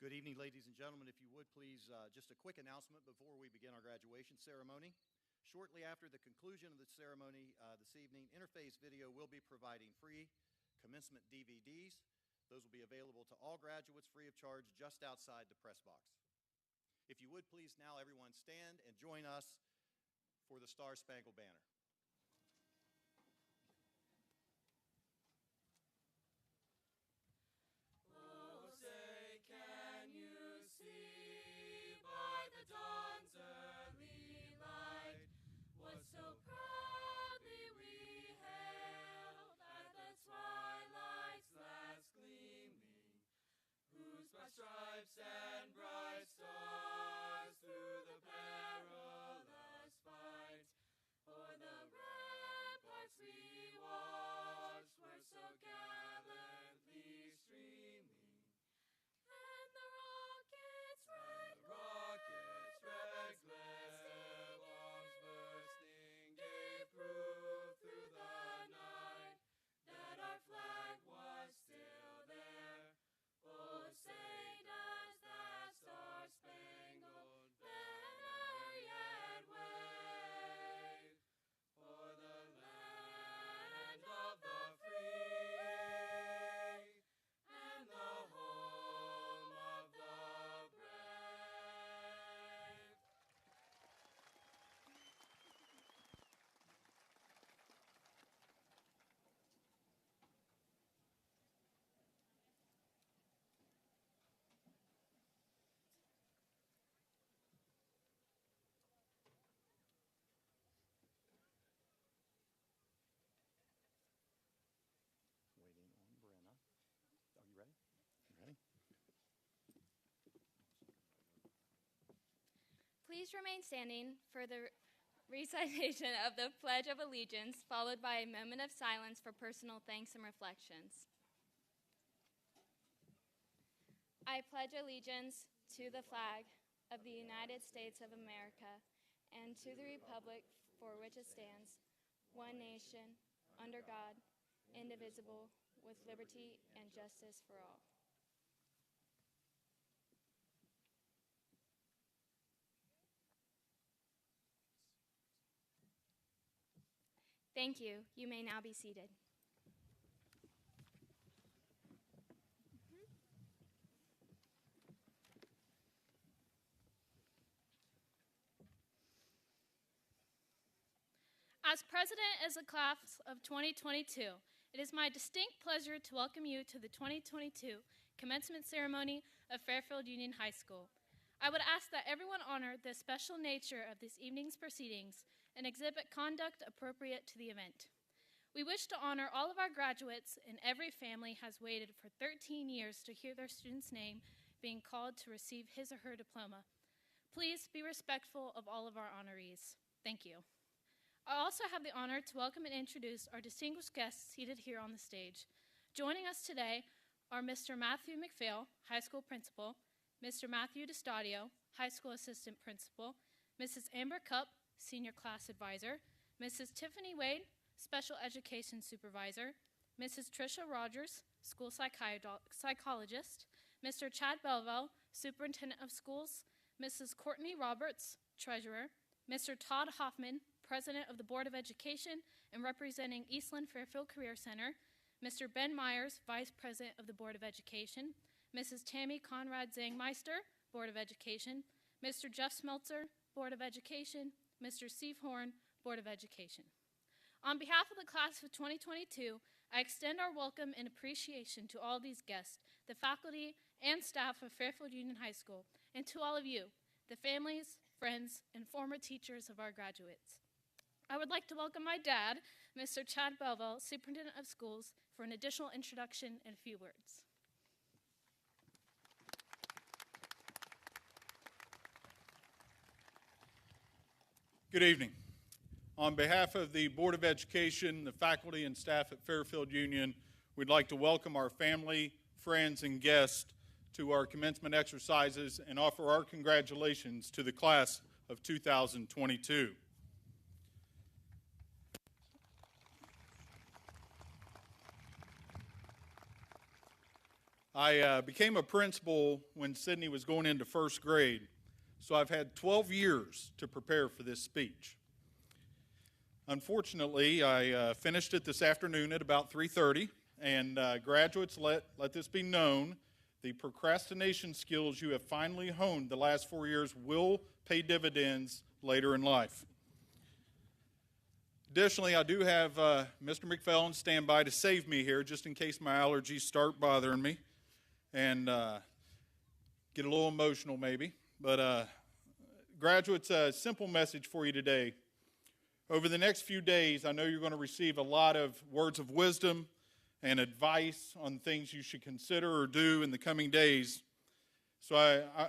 Good evening, ladies and gentlemen. If you would please, just a quick announcement before we begin our graduation ceremony. Shortly after the conclusion of the ceremony this evening, Interface Video will be providing free commencement DVDs. Those will be available to all graduates free of charge just outside the press box. If you would please now everyone stand and join us for the Star Spangled Banner. Oh, say, can you see by the dawn's early light what so proudly we hailed at the twilight's last gleaming, whose by stripes and bright stars through the perilous fight o'er the ramparts we watched were so gallantly streaming, and the rockets' red glare bombs bursting gave proof through the night that our flag was still there. Oh, say does that star-spangled banner yet wave o'er the land of the free and the home of the brave. Waiting on Brenna. Are you ready? You ready? Please remain standing for the recitation of the Pledge of Allegiance, followed by a moment of silence for personal thanks and reflections. I pledge allegiance to the flag of the United States of America and to the republic for which it stands, one nation, under God, indivisible, with liberty and justice for all. Thank you. You may now be seated. As president of the class of 2022, it is my distinct pleasure to welcome you to the 2022 commencement ceremony of Fairfield Union High School. I would ask that everyone honor the special nature of this evening's proceedings and exhibit conduct appropriate to the event. We wish to honor all of our graduates, and every family has waited for 13 years to hear their student's name being called to receive his or her diploma. Please be respectful of all of our honorees. Thank you. I also have the honor to welcome and introduce our distinguished guests seated here on the stage. Joining us today are Mr. Matthew McPhail, high school principal, Mr. Matthew DeStadio, high school assistant principal, Mrs. Amber Cupp, senior class advisor, Mrs. Tiffany Wade, special education supervisor, Mrs. Tricia Rogers, school psychologist, Mr. Chad Belville, superintendent of schools, Mrs. Courtney Roberts, treasurer, Mr. Todd Hoffman, president of the Board of Education and representing Eastland Fairfield Career Center, Mr. Ben Myers, vice president of the Board of Education, Mrs. Tammy Conrad Zangmeister, Board of Education, Mr. Jeff Smeltzer, Board of Education, Mr. Steve Horn, Board of Education. On behalf of the class of 2022, I extend our welcome and appreciation to all these guests, the faculty and staff of Fairfield Union High School, and to all of you, the families, friends, and former teachers of our graduates. I would like to welcome my dad, Mr. Chad Belville, superintendent of schools, for an additional introduction and a few words. Good evening. On behalf of the Board of Education, the faculty and staff at Fairfield Union, we'd like to welcome our family, friends, and guests to our commencement exercises and offer our congratulations to the class of 2022. I became a principal when Sydney was going into first grade, so I've had 12 years to prepare for this speech. Unfortunately, I finished it this afternoon at about 3:30, and graduates, let this be known, the procrastination skills you have finally honed the last 4 years will pay dividends later in life. Additionally, I do have Mr. McFell on standby to save me here, just in case my allergies start bothering me and get a little emotional maybe. But graduates, a simple message for you today. Over the next few days, I know you're going to receive a lot of words of wisdom and advice on things you should consider or do in the coming days. So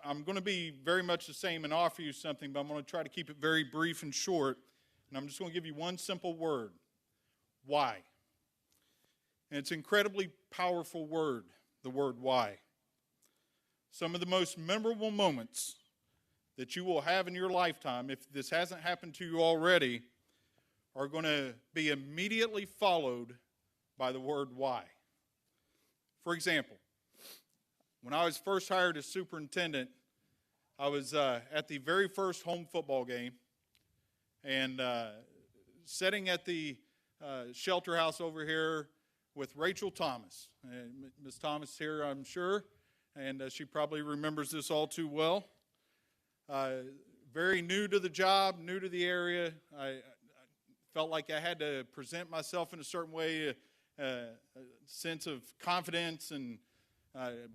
I'm going to be very much the same and offer you something, but I'm going to try to keep it very brief and short. And I'm just going to give you one simple word: why. And it's an incredibly powerful word, the word why. Some of the most memorable moments that you will have in your lifetime, if this hasn't happened to you already, are going to be immediately followed by the word why. For example, when I was first hired as superintendent, I was at the very first home football game, and sitting at the shelter house over here with Rachel Thomas. Ms. Thomas here, I'm sure, and she probably remembers this all too well. Very new to the job, new to the area. I felt like I had to present myself in a certain way, a sense of confidence and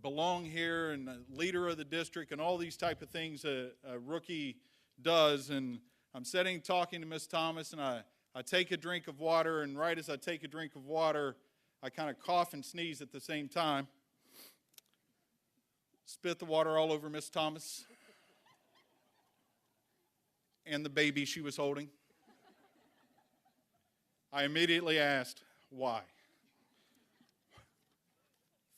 belong here, and a leader of the district, and all these type of things a rookie does. And I'm sitting talking to Ms. Thomas, and I take a drink of water, and right as I take a drink of water, I kind of cough and sneeze at the same time. Spit the water all over Ms. Thomas and the baby she was holding. I immediately asked, why?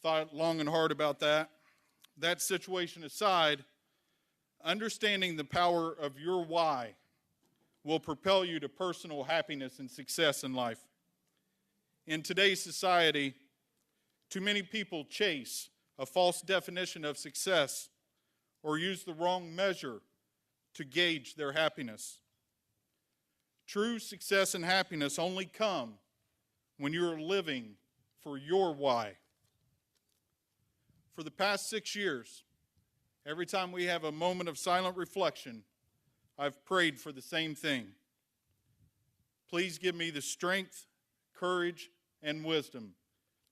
Thought long and hard about that. That situation aside, understanding the power of your why will propel you to personal happiness and success in life. In today's society, too many people chase a false definition of success or use the wrong measure to gauge their happiness. True success and happiness only come when you're living for your why. For the past 6 years, every time we have a moment of silent reflection, I've prayed for the same thing. Please give me the strength, courage, and wisdom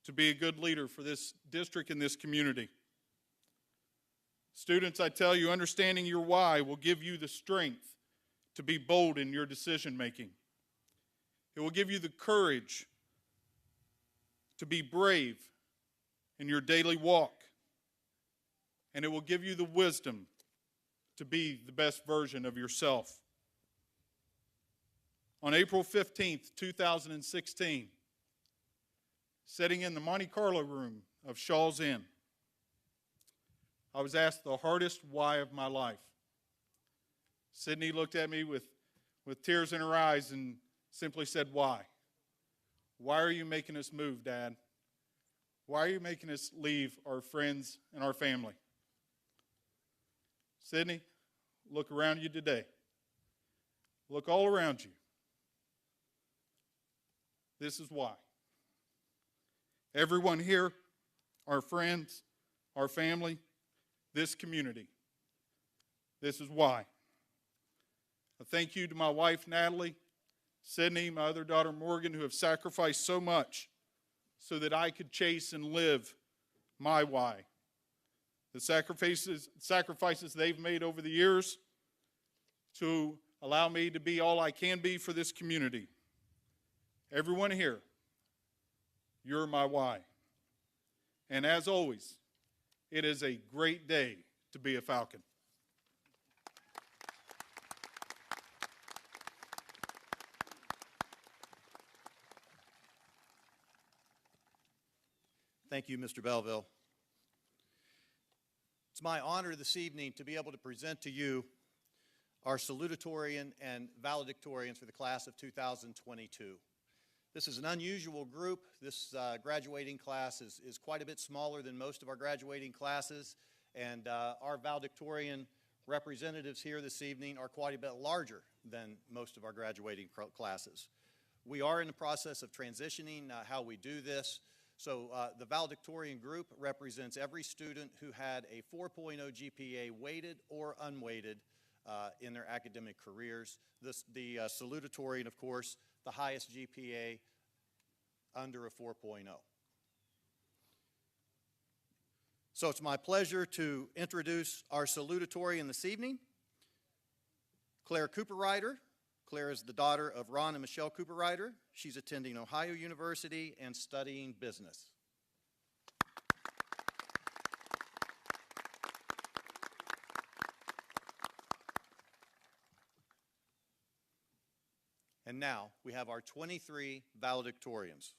to be a good leader for this district and this community. Students, I tell you, understanding your why will give you the strength to be bold in your decision making. It will give you the courage to be brave in your daily walk. And it will give you the wisdom to be the best version of yourself. On April 15th, 2016, sitting in the Monte Carlo room of Shaw's Inn, I was asked the hardest why of my life. Sydney looked at me with tears in her eyes and simply said, why? Why are you making us move, Dad? Why are you making us leave our friends and our family? Sydney, look around you today. Look all around you. This is why. Everyone here, our friends, our family, this community. This is why. A thank you to my wife, Natalie, Sydney, my other daughter, Morgan, who have sacrificed so much so that I could chase and live my why. The sacrifices they've made over the years to allow me to be all I can be for this community. Everyone here, you're my why. And as always, it is a great day to be a Falcon. Thank you, Mr. Belleville. It's my honor this evening to be able to present to you our salutatorian and valedictorians for the class of 2022. This is an unusual group. This graduating class is quite a bit smaller than most of our graduating classes, and our valedictorian representatives here this evening are quite a bit larger than most of our graduating classes. We are in the process of transitioning how we do this. So the valedictorian group represents every student who had a 4.0 GPA weighted or unweighted in their academic careers. The salutatorian, of course, the highest GPA under a 4.0. So it's my pleasure to introduce our salutatorian this evening, Claire Cooper-Ryder. Claire is the daughter of Ron and Michelle Cooper-Ryder. She's attending Ohio University and studying business. And now we have our 23 valedictorians.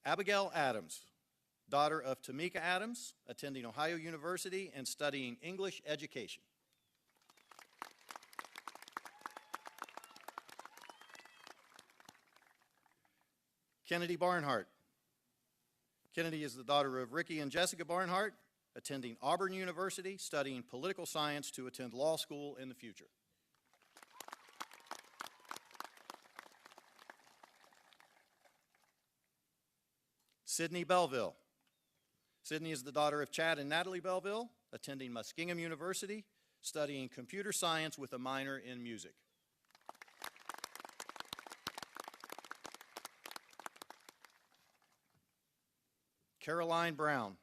Abigail Adams, daughter of Tamika Adams, attending Ohio University and studying English education. Kennedy Barnhart. Kennedy is the daughter of Ricky and Jessica Barnhart, attending Auburn University, studying political science to attend law school in the future. Sydney Belleville. Sydney is the daughter of Chad and Natalie Belleville, attending Muskingum University, studying computer science with a minor in music. Caroline Brown.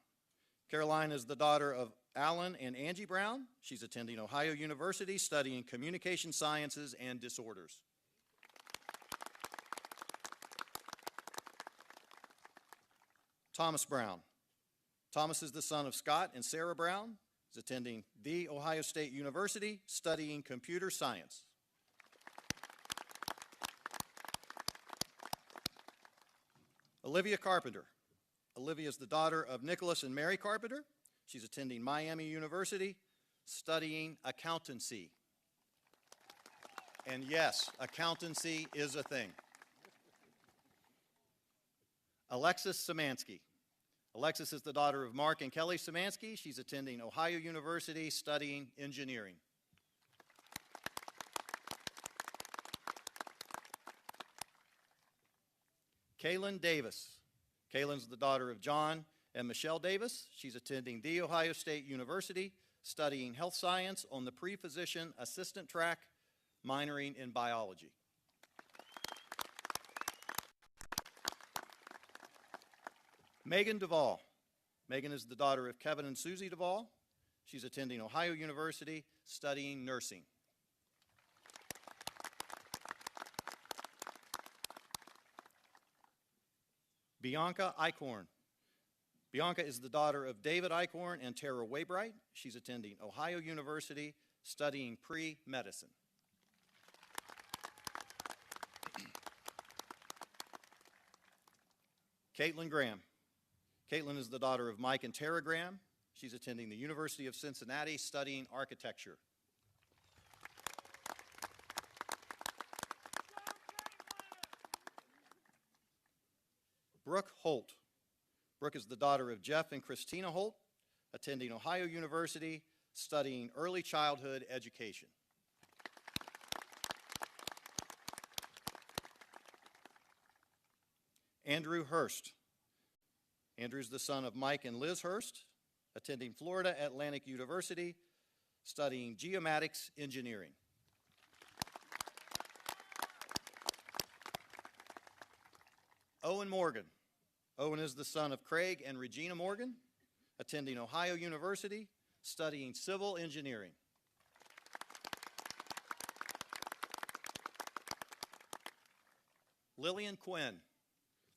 Caroline is the daughter of Alan and Angie Brown. She's attending Ohio University, studying communication sciences and disorders. Thomas Brown. Thomas is the son of Scott and Sarah Brown. He's attending The Ohio State University, studying computer science. Olivia Carpenter. Olivia is the daughter of Nicholas and Mary Carpenter. She's attending Miami University, studying accountancy. And yes, accountancy is a thing. Alexis Szymanski. Alexis is the daughter of Mark and Kelly Szymanski. She's attending Ohio University, studying engineering. Kaylin Davis. Kaylin's the daughter of John and Michelle Davis. She's attending The Ohio State University, studying health science on the pre-physician assistant track, minoring in biology. Megan Duvall. Megan is the daughter of Kevin and Susie Duvall. She's attending Ohio University, studying nursing. Bianca Eichhorn. Bianca is the daughter of David Eichhorn and Tara Waybright. She's attending Ohio University, studying pre-medicine. Caitlin Graham. Caitlin is the daughter of Mike and Tara Graham. She's attending the University of Cincinnati, studying architecture. Brooke Holt. Brooke is the daughter of Jeff and Christina Holt, attending Ohio University, studying early childhood education. Andrew Hurst. Andrew's the son of Mike and Liz Hurst, attending Florida Atlantic University, studying geomatics engineering. Owen Morgan. Owen is the son of Craig and Regina Morgan, attending Ohio University, studying civil engineering. Lillian Quinn.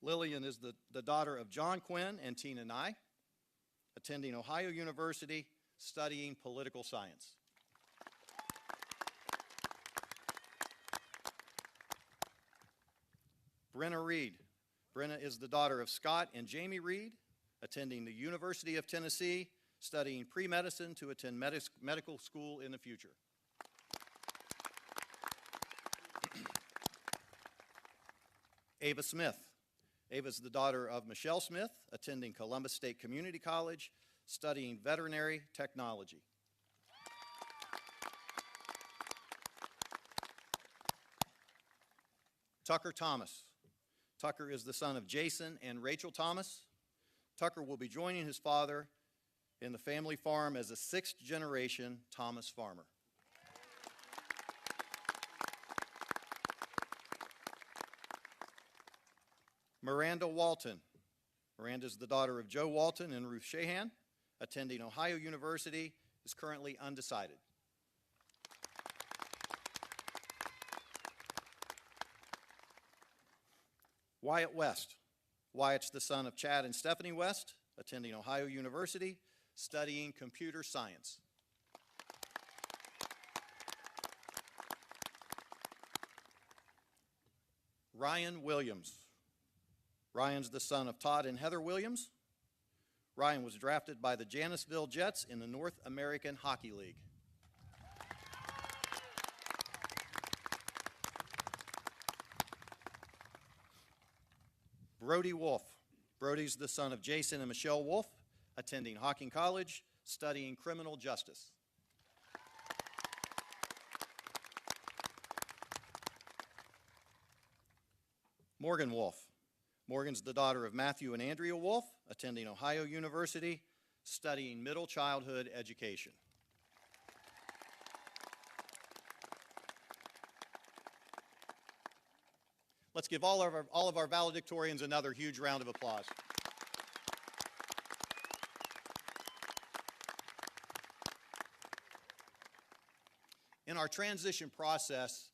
Lillian is the daughter of John Quinn and Tina Nye, attending Ohio University, studying political science. Brenna Reed. Brenna is the daughter of Scott and Jamie Reed, attending the University of Tennessee, studying pre-medicine to attend medical school in the future. Ava Smith. Ava is the daughter of Michelle Smith, attending Columbus State Community College, studying veterinary technology. Tucker Thomas. Tucker is the son of Jason and Rachel Thomas. Tucker will be joining his father in the family farm as a sixth-generation Thomas farmer. Miranda Walton. Miranda is the daughter of Joe Walton and Ruth Shahan, attending Ohio University, is currently undecided. Wyatt West. Wyatt's the son of Chad and Stephanie West, attending Ohio University, studying computer science. Ryan Williams. Ryan's the son of Todd and Heather Williams. Ryan was drafted by the Janesville Jets in the North American Hockey League. Brody Wolf. Brody's the son of Jason and Michelle Wolf, attending Hocking College, studying criminal justice. Morgan Wolf. Morgan's the daughter of Matthew and Andrea Wolf, attending Ohio University, studying middle childhood education. Let's give all of our valedictorians another huge round of applause. In our transition process,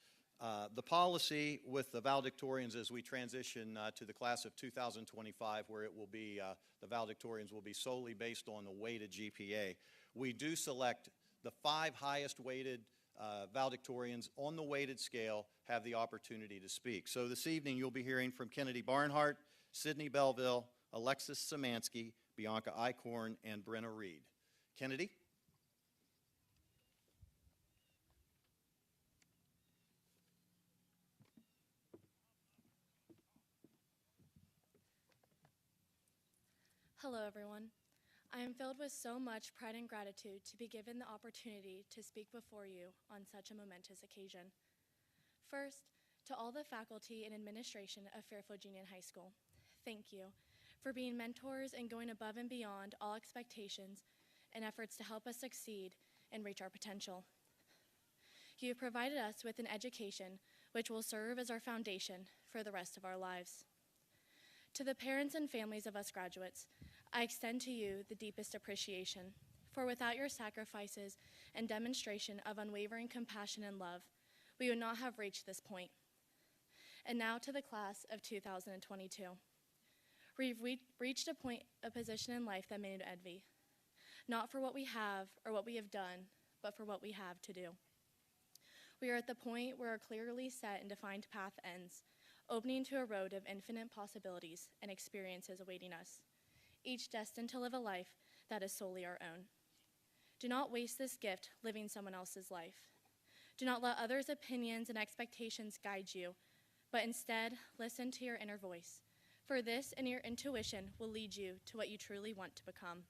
the policy with the valedictorians as we transition to the class of 2025, where it will be, the valedictorians will be solely based on the weighted GPA. We do select the 5 highest weighted valedictorians on the weighted scale have the opportunity to speak. So this evening you'll be hearing from Kennedy Barnhart, Sydney Belleville, Alexis Szymanski, Bianca Eichhorn, and Brenna Reed. Kennedy? Hello, everyone. I am filled with so much pride and gratitude to be given the opportunity to speak before you on such a momentous occasion. First, to all the faculty and administration of Fairfield Union High School, thank you for being mentors and going above and beyond all expectations and efforts to help us succeed and reach our potential. You have provided us with an education which will serve as our foundation for the rest of our lives. To the parents and families of us graduates, I extend to you the deepest appreciation, for without your sacrifices and demonstration of unwavering compassion and love, we would not have reached this point. And now to the class of 2022. We've reached a position in life that made envy, not for what we have or what we have done, but for what we have to do. We are at the point where our clearly set and defined path ends, opening to a road of infinite possibilities and experiences awaiting us, each destined to live a life that is solely our own. Do not waste this gift living someone else's life. Do not let others' opinions and expectations guide you, but instead listen to your inner voice, for this and your intuition will lead you to what you truly want to become.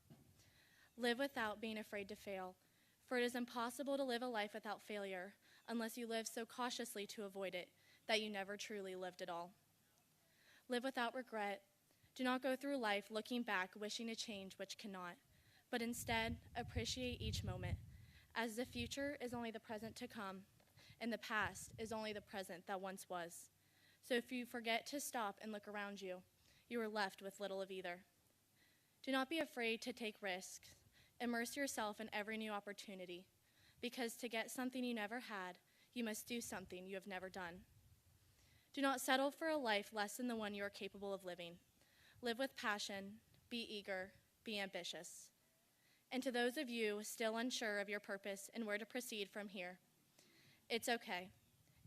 Live without being afraid to fail, for it is impossible to live a life without failure unless you live so cautiously to avoid it that you never truly lived at all. Live without regret. Do not go through life looking back, wishing to change which cannot, but instead appreciate each moment, as the future is only the present to come, and the past is only the present that once was. So if you forget to stop and look around you, you are left with little of either. Do not be afraid to take risks. Immerse yourself in every new opportunity, because to get something you never had, you must do something you have never done. Do not settle for a life less than the one you are capable of living. Live with passion, be eager, be ambitious. And to those of you still unsure of your purpose and where to proceed from here, it's okay.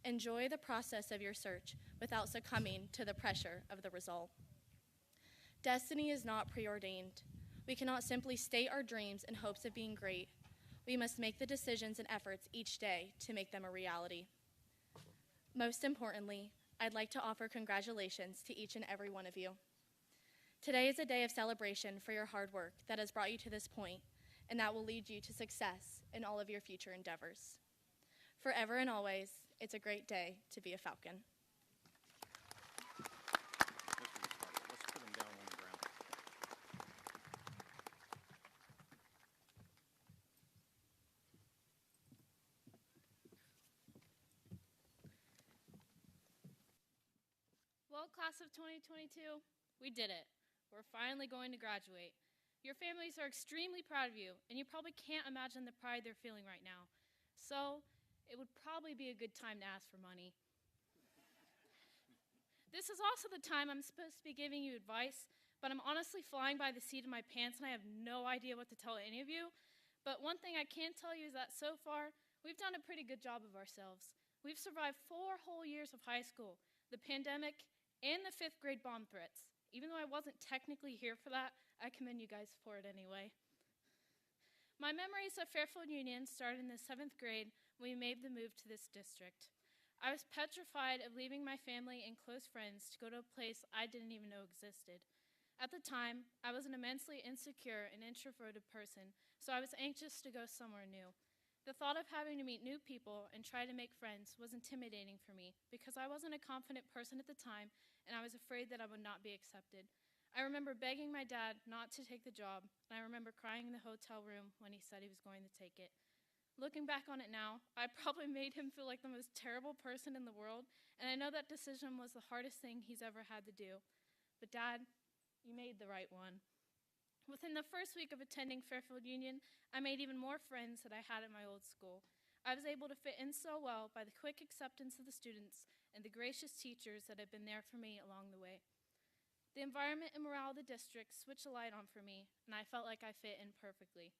Enjoy the process of your search without succumbing to the pressure of the result. Destiny is not preordained. We cannot simply state our dreams in hopes of being great. We must make the decisions and efforts each day to make them a reality. Most importantly, I'd like to offer congratulations to each and every one of you. Today is a day of celebration for your hard work that has brought you to this point, and that will lead you to success in all of your future endeavors. Forever and always, it's a great day to be a Falcon. Let's put them down on the ground. Well, class of 2022, we did it. We're finally going to graduate. Your families are extremely proud of you, and you probably can't imagine the pride they're feeling right now. So, it would probably be a good time to ask for money. This is also the time I'm supposed to be giving you advice, but I'm honestly flying by the seat of my pants and I have no idea what to tell any of you. But one thing I can tell you is that so far, we've done a pretty good job of ourselves. We've survived 4 whole years of high school, the pandemic, and the 5th grade bomb threats. Even though I wasn't technically here for that, I commend you guys for it anyway. My memories of Fairfield Union started in the 7th grade when we made the move to this district. I was petrified of leaving my family and close friends to go to a place I didn't even know existed. At the time, I was an immensely insecure and introverted person, so I was anxious to go somewhere new. The thought of having to meet new people and try to make friends was intimidating for me because I wasn't a confident person at the time and I was afraid that I would not be accepted. I remember begging my dad not to take the job, and I remember crying in the hotel room when he said he was going to take it. Looking back on it now, I probably made him feel like the most terrible person in the world, and I know that decision was the hardest thing he's ever had to do. But Dad, you made the right one. Within the first week of attending Fairfield Union, I made even more friends than I had at my old school. I was able to fit in so well by the quick acceptance of the students and the gracious teachers that had been there for me along the way. The environment and morale of the district switched a light on for me, and I felt like I fit in perfectly.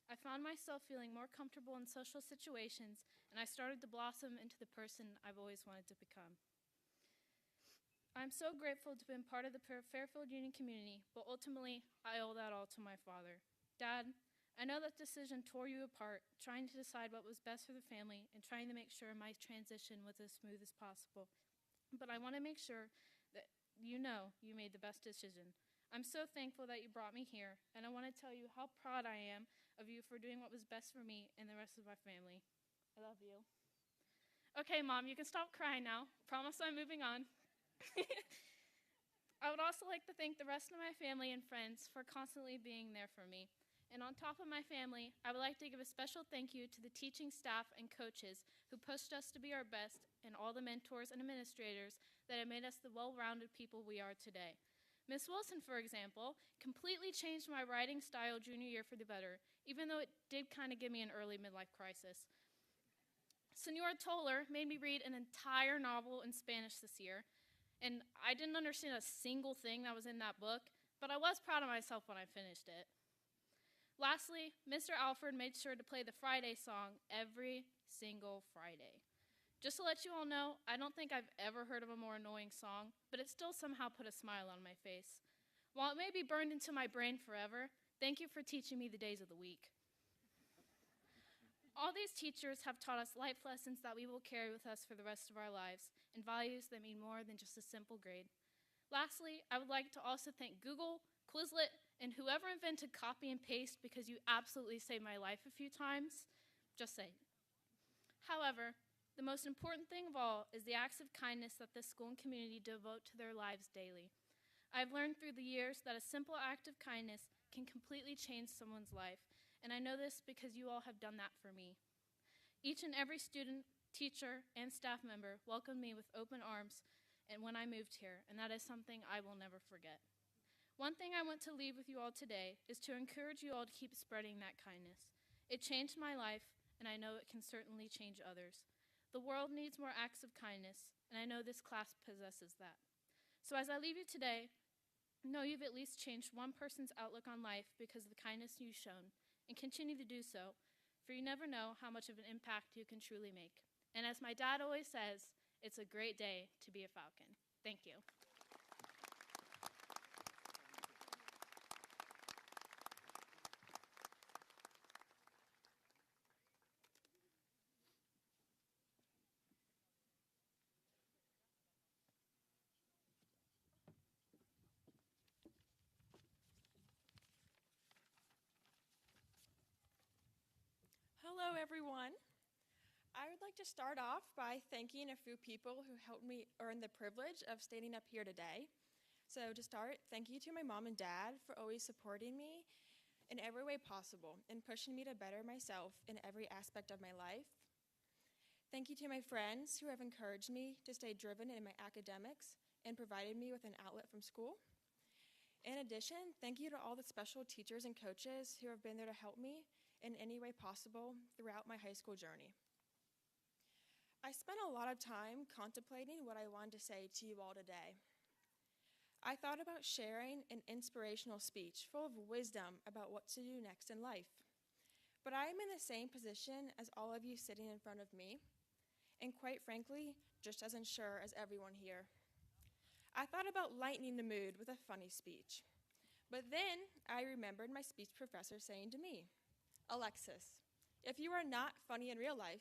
I found myself feeling more comfortable in social situations, and I started to blossom into the person I've always wanted to become. I'm so grateful to have been part of the Fairfield Union community, but ultimately, I owe that all to my father. Dad, I know that decision tore you apart, trying to decide what was best for the family and trying to make sure my transition was as smooth as possible. But I want to make sure that you know you made the best decision. I'm so thankful that you brought me here, and I want to tell you how proud I am of you for doing what was best for me and the rest of my family. I love you. Okay, Mom, you can stop crying now. Promise I'm moving on. I would also like to thank the rest of my family and friends for constantly being there for me. And on top of my family, I would like to give a special thank you to the teaching staff and coaches who pushed us to be our best, and all the mentors and administrators that have made us the well-rounded people we are today. Miss Wilson, for example, completely changed my writing style junior year for the better, even though it did kind of give me an early midlife crisis. Senora Toller made me read an entire novel in Spanish this year, and I didn't understand a single thing that was in that book, but I was proud of myself when I finished it. Lastly, Mr. Alford made sure to play the Friday song every single Friday. Just to let you all know, I don't think I've ever heard of a more annoying song, but it still somehow put a smile on my face. While it may be burned into my brain forever, thank you for teaching me the days of the week. All these teachers have taught us life lessons that we will carry with us for the rest of our lives, and values that mean more than just a simple grade. Lastly, I would like to also thank Google, Quizlet, and whoever invented copy and paste, because you absolutely saved my life a few times. Just saying. However, the most important thing of all is the acts of kindness that this school and community devote to their lives daily. I've learned through the years that a simple act of kindness can completely change someone's life, and I know this because you all have done that for me. Each and every student, teacher, and staff member welcomed me with open arms and when I moved here, and that is something I will never forget. One thing I want to leave with you all today is to encourage you all to keep spreading that kindness. It changed my life, and I know it can certainly change others. The world needs more acts of kindness, and I know this class possesses that. So as I leave you today, know you've at least changed one person's outlook on life because of the kindness you've shown, and continue to do so, for you never know how much of an impact you can truly make. And as my dad always says, it's a great day to be a Falcon. Thank you. everyone. I would like to start off by thanking a few people who helped me earn the privilege of standing up here today. So to start, thank you to my mom and dad for always supporting me in every way possible and pushing me to better myself in every aspect of my life. Thank you to my friends who have encouraged me to stay driven in my academics and provided me with an outlet from school. In addition, thank you to all the special teachers and coaches who have been there to help me in any way possible throughout my high school journey. I spent a lot of time contemplating what I wanted to say to you all today. I thought about sharing an inspirational speech full of wisdom about what to do next in life. But I am in the same position as all of you sitting in front of me, and quite frankly, just as unsure as everyone here. I thought about lightening the mood with a funny speech. But then I remembered my speech professor saying to me, "Alexis, if you are not funny in real life,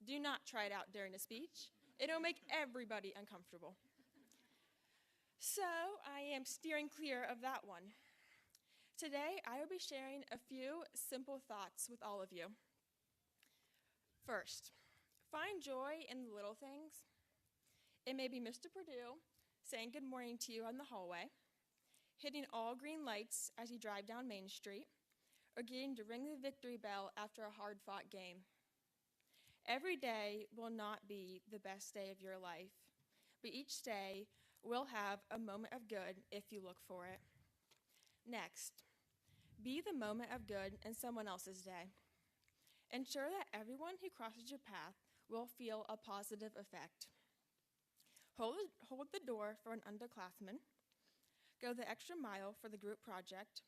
do not try it out during a speech. It'll make everybody uncomfortable." So I am steering clear of that one. Today, I will be sharing a few simple thoughts with all of you. First, find joy in the little things. It may be Mr. Purdue saying good morning to you on the hallway, hitting all green lights as you drive down Main Street, or getting to ring the victory bell after a hard-fought game. Every day will not be the best day of your life, but each day will have a moment of good if you look for it. Next, be the moment of good in someone else's day. Ensure that everyone who crosses your path will feel a positive effect. Hold the door for an underclassman, go the extra mile for the group project,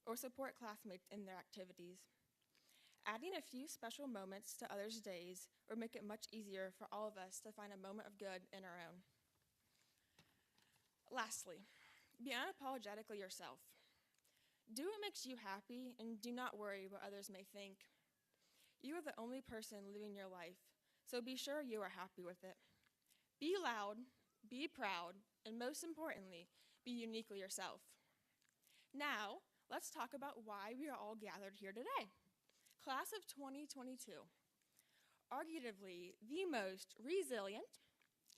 or support classmates in their activities. Adding a few special moments to others' days will make it much easier for all of us to find a moment of good in our own. Lastly, be unapologetically yourself. Do what makes you happy and do not worry what others may think. You are the only person living your life, so be sure you are happy with it. Be loud, be proud, and most importantly, be uniquely yourself. Now, let's talk about why we are all gathered here today. Class of 2022, arguably the most resilient,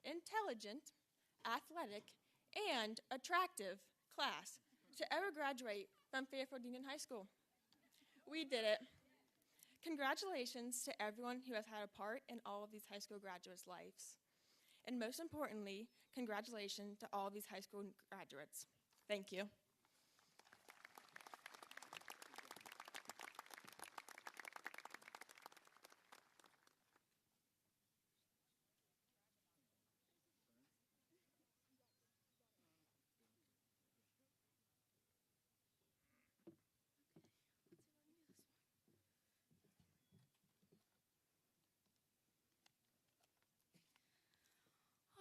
intelligent, athletic, and attractive class to ever graduate from Fairfield Union High School. We did it. Congratulations to everyone who has had a part in all of these high school graduates' lives. And most importantly, congratulations to all of these high school graduates. Thank you.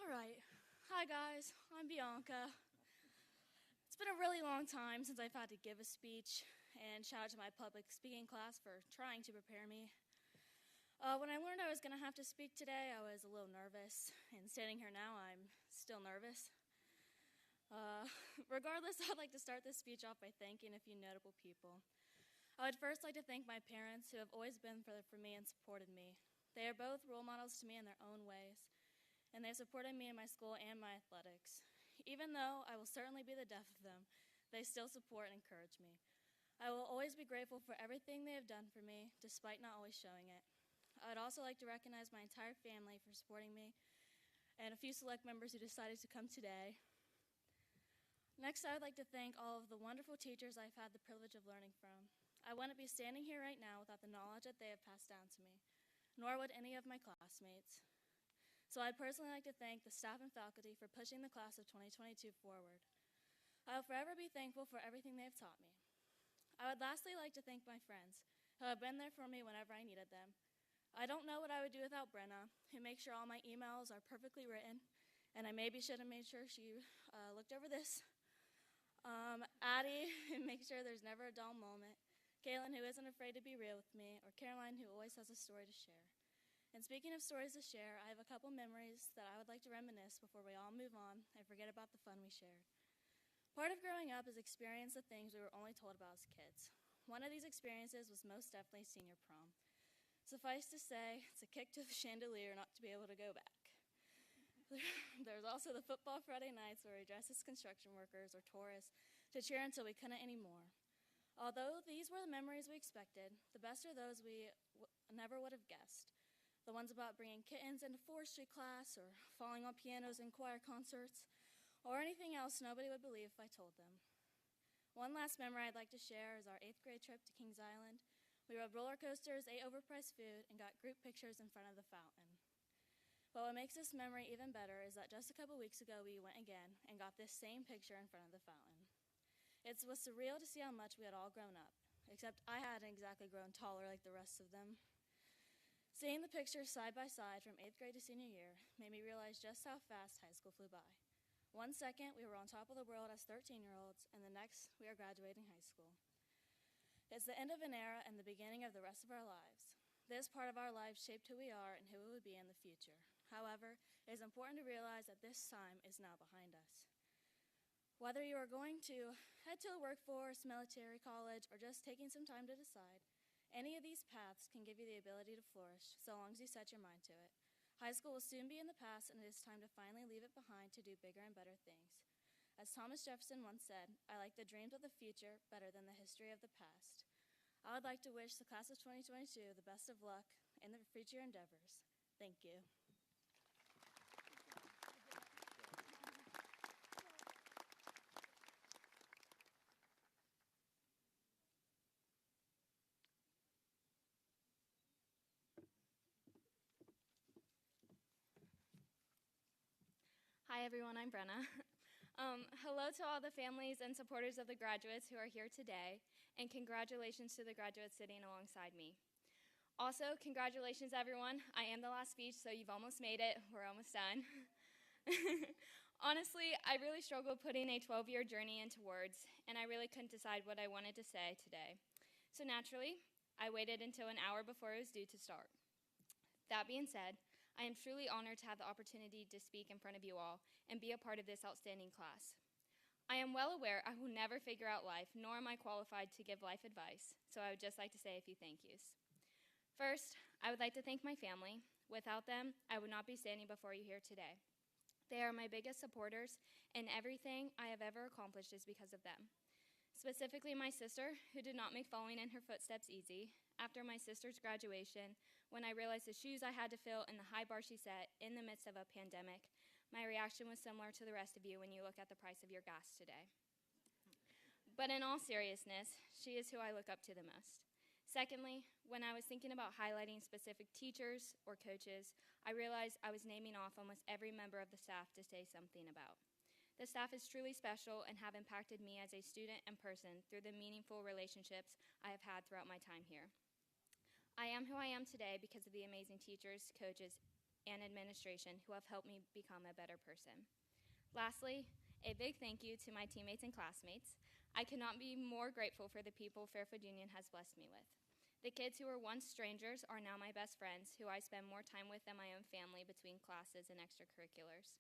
All right. Hi, guys. I'm Bianca. It's been a really long time since I've had to give a speech, and shout out to my public speaking class for trying to prepare me. When I learned I was going to have to speak today, I was a little nervous, and standing here now, I'm still nervous. Regardless, I'd like to start this speech off by thanking a few notable people. I would first like to thank my parents, who have always been there for me and supported me. They are both role models to me in their own ways, and they supported me in my school and my athletics. Even though I will certainly be the death of them, they still support and encourage me. I will always be grateful for everything they have done for me, despite not always showing it. I would also like to recognize my entire family for supporting me, and a few select members who decided to come today. Next, I would like to thank all of the wonderful teachers I've had the privilege of learning from. I wouldn't be standing here right now without the knowledge that they have passed down to me, nor would any of my classmates. So I'd personally like to thank the staff and faculty for pushing the class of 2022 forward. I will forever be thankful for everything they have taught me. I would lastly like to thank my friends who have been there for me whenever I needed them. I don't know what I would do without Brenna, who makes sure all my emails are perfectly written, and I maybe should have made sure she looked over this. Addie, who makes sure there's never a dull moment. Kaylin, who isn't afraid to be real with me, or Caroline, who always has a story to share. And speaking of stories to share, I have a couple memories that I would like to reminisce before we all move on and forget about the fun we shared. Part of growing up is experience the things we were only told about as kids. One of these experiences was most definitely senior prom. Suffice to say, it's a kick to the chandelier not to be able to go back. There's also the football Friday nights where we dress as construction workers or tourists to cheer until we couldn't anymore. Although these were the memories we expected, the best are those we never would have guessed. The ones about bringing kittens into forestry class or falling on pianos in choir concerts or anything else nobody would believe if I told them. One last memory I'd like to share is our 8th grade trip to Kings Island. We rode roller coasters, ate overpriced food, and got group pictures in front of the fountain. But what makes this memory even better is that just a couple weeks ago we went again and got this same picture in front of the fountain. It was surreal to see how much we had all grown up, except I hadn't exactly grown taller like the rest of them. Seeing the pictures side by side from 8th grade to senior year made me realize just how fast high school flew by. One second we were on top of the world as 13-year-olds, and the next we are graduating high school. It's the end of an era and the beginning of the rest of our lives. This part of our lives shaped who we are and who we will be in the future. However, it is important to realize that this time is now behind us. Whether you are going to head to the workforce, military, college, or just taking some time to decide, any of these paths can give you the ability to flourish, so long as you set your mind to it. High school will soon be in the past, and it is time to finally leave it behind to do bigger and better things. As Thomas Jefferson once said, I like the dreams of the future better than the history of the past. I would like to wish the class of 2022 the best of luck in their future endeavors. Thank you. Hi everyone, I'm Brenna. Hello to all the families and supporters of the graduates who are here today, and congratulations to the graduates sitting alongside me. Also, congratulations everyone. I am the last speech, so you've almost made it. We're almost done. Honestly, I really struggled putting a 12-year journey into words, and I really couldn't decide what I wanted to say today. So naturally, I waited until an hour before it was due to start. That being said, I am truly honored to have the opportunity to speak in front of you all and be a part of this outstanding class. I am well aware I will never figure out life, nor am I qualified to give life advice, so I would just like to say a few thank yous. First, I would like to thank my family. Without them, I would not be standing before you here today. They are my biggest supporters, and everything I have ever accomplished is because of them. Specifically, my sister, who did not make following in her footsteps easy. After my sister's graduation, when I realized the shoes I had to fill and the high bar she set in the midst of a pandemic, my reaction was similar to the rest of you when you look at the price of your gas today. But in all seriousness, she is who I look up to the most. Secondly, when I was thinking about highlighting specific teachers or coaches, I realized I was naming off almost every member of the staff to say something about. The staff is truly special and have impacted me as a student and person through the meaningful relationships I have had throughout my time here. I am who I am today because of the amazing teachers, coaches, and administration who have helped me become a better person. Lastly, a big thank you to my teammates and classmates. I cannot be more grateful for the people Fairfield Union has blessed me with. The kids who were once strangers are now my best friends, who I spend more time with than my own family between classes and extracurriculars.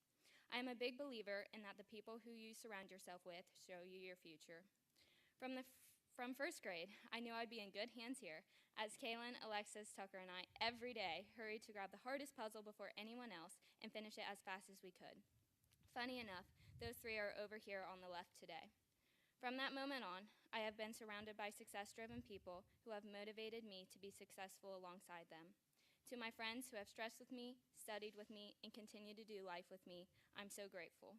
I am a big believer in that the people who you surround yourself with show you your future. From first grade, I knew I'd be in good hands here, as Kaylin, Alexis, Tucker, and I every day hurried to grab the hardest puzzle before anyone else and finish it as fast as we could. Funny enough, those three are over here on the left today. From that moment on, I have been surrounded by success-driven people who have motivated me to be successful alongside them. To my friends who have stressed with me, studied with me, and continue to do life with me, I'm so grateful.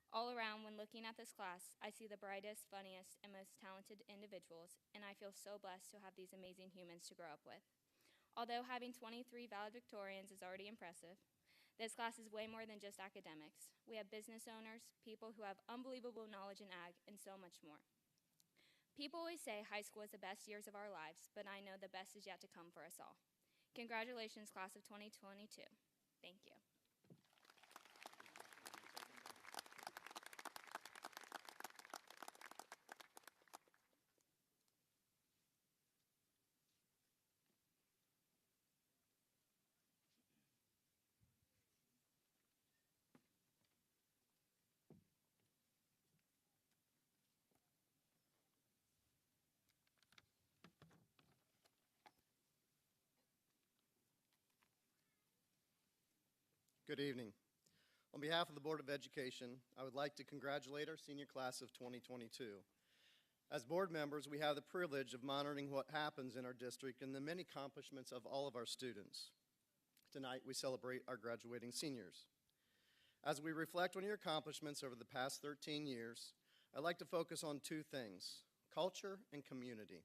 All around, when looking at this class, I see the brightest, funniest, and most talented individuals, and I feel so blessed to have these amazing humans to grow up with. Although having 23 valedictorians is already impressive, this class is way more than just academics. We have business owners, people who have unbelievable knowledge in ag, and so much more. People always say high school is the best years of our lives, but I know the best is yet to come for us all. Congratulations, class of 2022. Thank you. Good evening. On behalf of the Board of Education, I would like to congratulate our senior class of 2022. As board members, we have the privilege of monitoring what happens in our district and the many accomplishments of all of our students. Tonight, we celebrate our graduating seniors. As we reflect on your accomplishments over the past 13 years, I'd like to focus on two things: culture and community.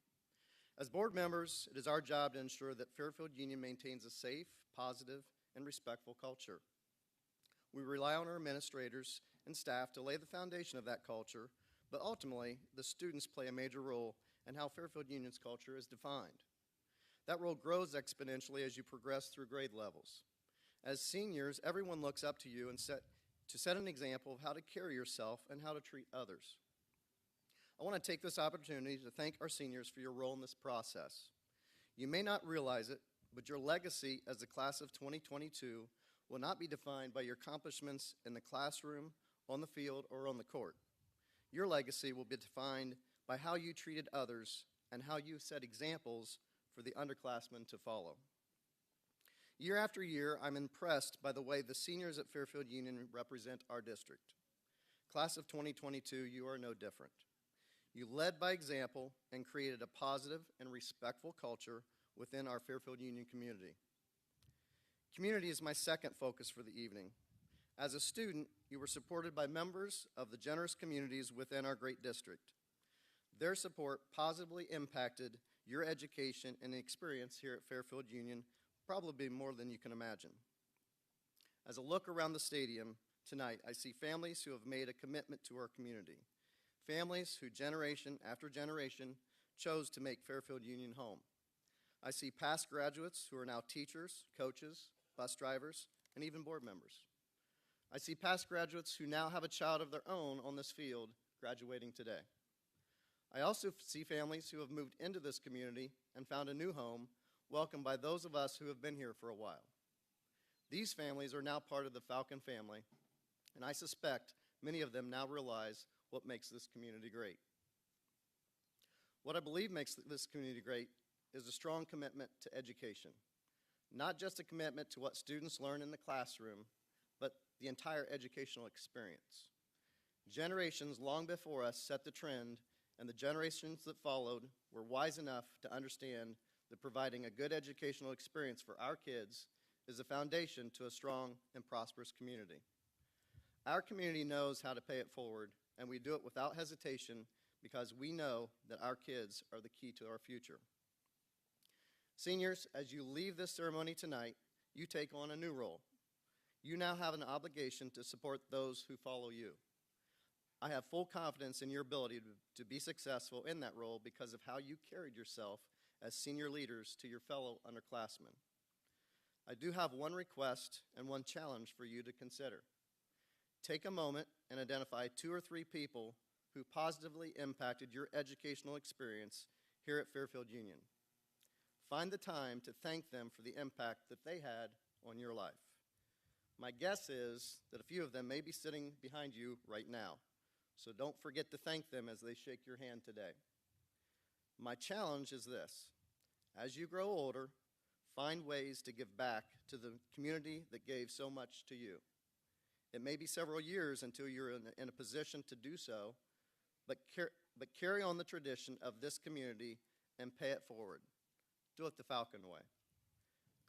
As board members, it is our job to ensure that Fairfield Union maintains a safe, positive, and respectful culture. We rely on our administrators and staff to lay the foundation of that culture, but ultimately, the students play a major role in how Fairfield Union's culture is defined. That role grows exponentially as you progress through grade levels. As seniors, everyone looks up to you and set an example of how to carry yourself and how to treat others. I want to take this opportunity to thank our seniors for your role in this process. You may not realize it, but your legacy as the class of 2022 will not be defined by your accomplishments in the classroom, on the field, or on the court. Your legacy will be defined by how you treated others and how you set examples for the underclassmen to follow. Year after year, I'm impressed by the way the seniors at Fairfield Union represent our district. Class of 2022, you are no different. You led by example and created a positive and respectful culture within our Fairfield Union community. Community is my second focus for the evening. As a student, you were supported by members of the generous communities within our great district. Their support positively impacted your education and experience here at Fairfield Union, probably more than you can imagine. As I look around the stadium tonight, I see families who have made a commitment to our community. Families who generation after generation chose to make Fairfield Union home. I see past graduates who are now teachers, coaches, bus drivers, and even board members. I see past graduates who now have a child of their own on this field graduating today. I also see families who have moved into this community and found a new home, welcomed by those of us who have been here for a while. These families are now part of the Falcon family, and I suspect many of them now realize what makes this community great. What I believe makes this community great is a strong commitment to education. Not just a commitment to what students learn in the classroom, but the entire educational experience. Generations long before us set the trend, and the generations that followed were wise enough to understand that providing a good educational experience for our kids is the foundation to a strong and prosperous community. Our community knows how to pay it forward, and we do it without hesitation because we know that our kids are the key to our future. Seniors, as you leave this ceremony tonight, you take on a new role. You now have an obligation to support those who follow you. I have full confidence in your ability to be successful in that role because of how you carried yourself as senior leaders to your fellow underclassmen. I do have one request and one challenge for you to consider. Take a moment and identify 2 or 3 people who positively impacted your educational experience here at Fairfield Union. Find the time to thank them for the impact that they had on your life. My guess is that a few of them may be sitting behind you right now, so don't forget to thank them as they shake your hand today. My challenge is this: as you grow older, find ways to give back to the community that gave so much to you. It may be several years until you're in a position to do so, but carry on the tradition of this community and pay it forward. Do it the Falcon way.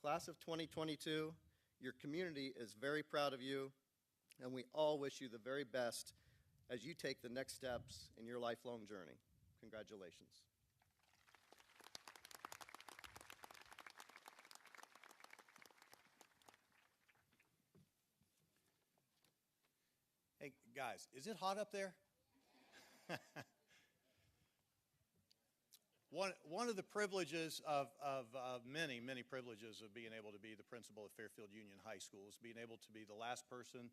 Class of 2022, your community is very proud of you, and we all wish you the very best as you take the next steps in your lifelong journey. Congratulations. Hey, guys, is it hot up there? One of the privileges of many privileges of being able to be the principal of Fairfield Union High School is being able to be the last person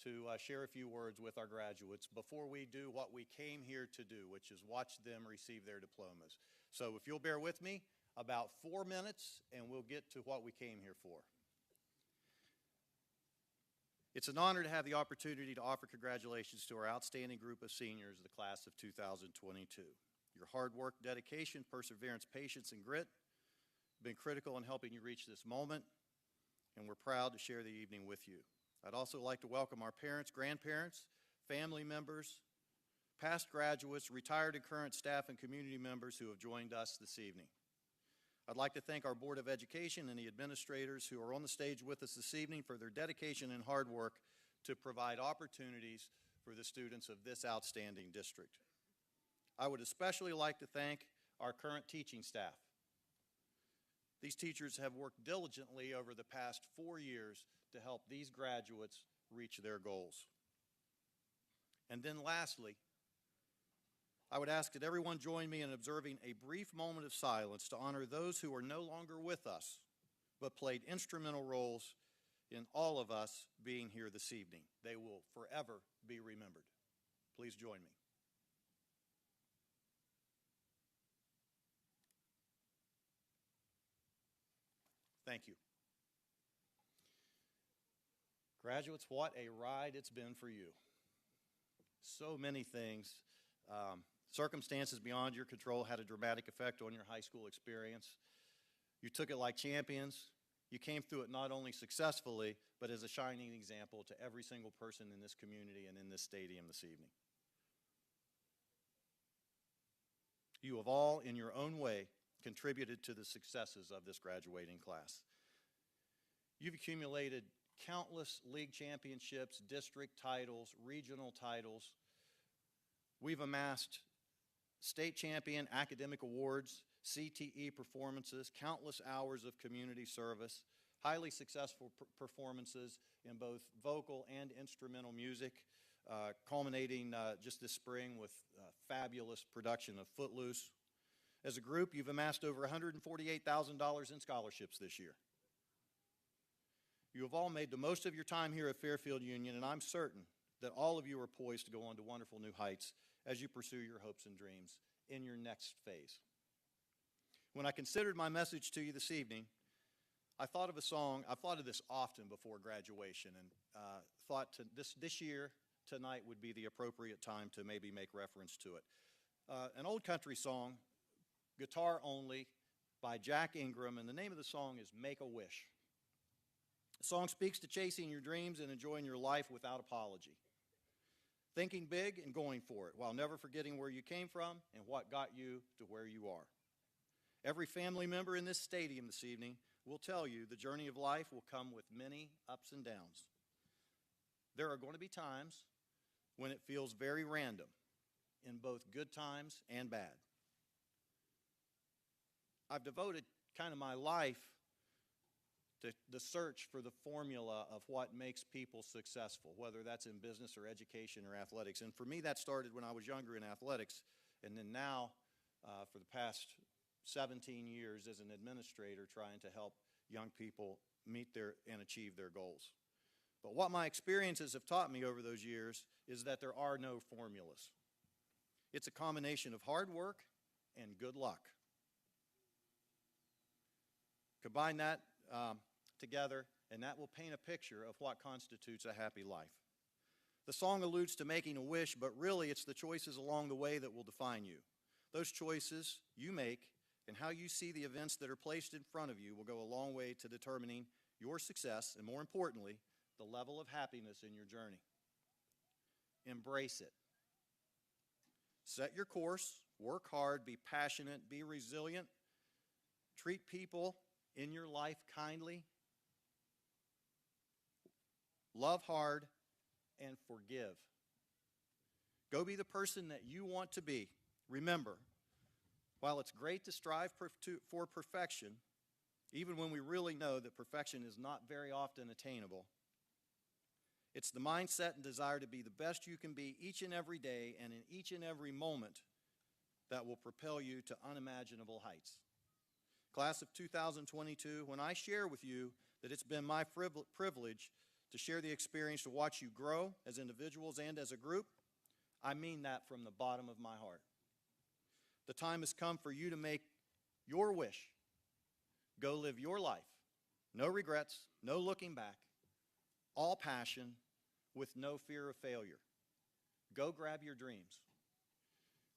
to share a few words with our graduates before we do what we came here to do, which is watch them receive their diplomas. So if you'll bear with me, about 4 minutes, and we'll get to what we came here for. It's an honor to have the opportunity to offer congratulations to our outstanding group of seniors, the class of 2022. Your hard work, dedication, perseverance, patience, and grit have been critical in helping you reach this moment, and we're proud to share the evening with you. I'd also like to welcome our parents, grandparents, family members, past graduates, retired and current staff and community members who have joined us this evening. I'd like to thank our Board of Education and the administrators who are on the stage with us this evening for their dedication and hard work to provide opportunities for the students of this outstanding district. I would especially like to thank our current teaching staff. These teachers have worked diligently over the past 4 years to help these graduates reach their goals. And then lastly, I would ask that everyone join me in observing a brief moment of silence to honor those who are no longer with us, but played instrumental roles in all of us being here this evening. They will forever be remembered. Please join me. Thank you. Graduates, what a ride it's been for you. So many things. Circumstances beyond your control had a dramatic effect on your high school experience. You took it like champions. You came through it not only successfully, but as a shining example to every single person in this community and in this stadium this evening. You have all, in your own way, contributed to the successes of this graduating class. You've accumulated countless league championships, district titles, regional titles. We've amassed state champion academic awards, CTE performances, countless hours of community service, highly successful performances in both vocal and instrumental music, culminating just this spring with fabulous production of Footloose. As a group, you've amassed over $148,000 in scholarships this year. You have all made the most of your time here at Fairfield Union, and I'm certain that all of you are poised to go on to wonderful new heights as you pursue your hopes and dreams in your next phase. When I considered my message to you this evening, I thought of a song. I've thought of this often before graduation, and thought this year, tonight, would be the appropriate time to maybe make reference to it. An old country song, guitar only, by Jack Ingram, and the name of the song is Make a Wish. The song speaks to chasing your dreams and enjoying your life without apology. Thinking big and going for it, while never forgetting where you came from and what got you to where you are. Every family member in this stadium this evening will tell you the journey of life will come with many ups and downs. There are going to be times when it feels very random, in both good times and bad. I've devoted kind of my life to the search for the formula of what makes people successful, whether that's in business or education or athletics. And for me, that started when I was younger in athletics, and then now, for the past 17 years as an administrator, trying to help young people meet and achieve their goals. But what my experiences have taught me over those years is that there are no formulas. It's a combination of hard work and good luck. Combine that together, and that will paint a picture of what constitutes a happy life. The song alludes to making a wish, but really it's the choices along the way that will define you. Those choices you make and how you see the events that are placed in front of you will go a long way to determining your success and, more importantly, the level of happiness in your journey. Embrace it. Set your course, work hard, be passionate, be resilient, treat people in your life kindly, love hard, and forgive. Go be the person that you want to be. Remember, while it's great to strive for perfection, even when we really know that perfection is not very often attainable, it's the mindset and desire to be the best you can be each and every day and in each and every moment that will propel you to unimaginable heights. Class of 2022, when I share with you that it's been my privilege to share the experience to watch you grow as individuals and as a group, I mean that from the bottom of my heart. The time has come for you to make your wish. Go live your life. No regrets, no looking back, all passion with no fear of failure. Go grab your dreams.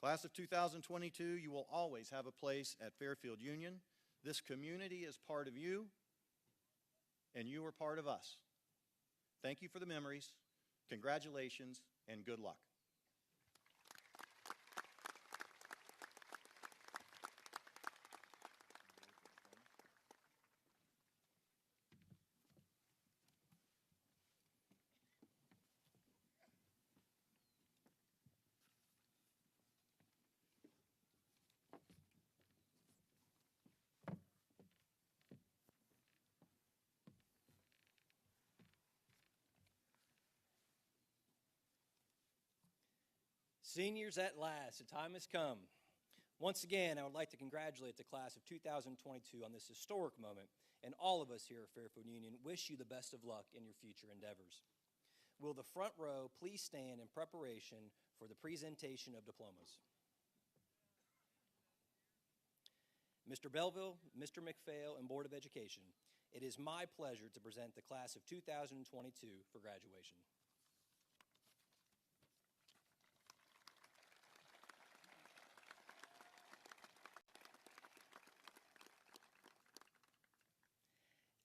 Class of 2022, you will always have a place at Fairfield Union. This community is part of you, and you are part of us. Thank you for the memories, congratulations, and good luck. Seniors, at last, the time has come. Once again, I would like to congratulate the class of 2022 on this historic moment, and all of us here at Fairfield Union wish you the best of luck in your future endeavors. Will the front row please stand in preparation for the presentation of diplomas? Mr. Belville, Mr. McPhail, and Board of Education, it is my pleasure to present the class of 2022 for graduation.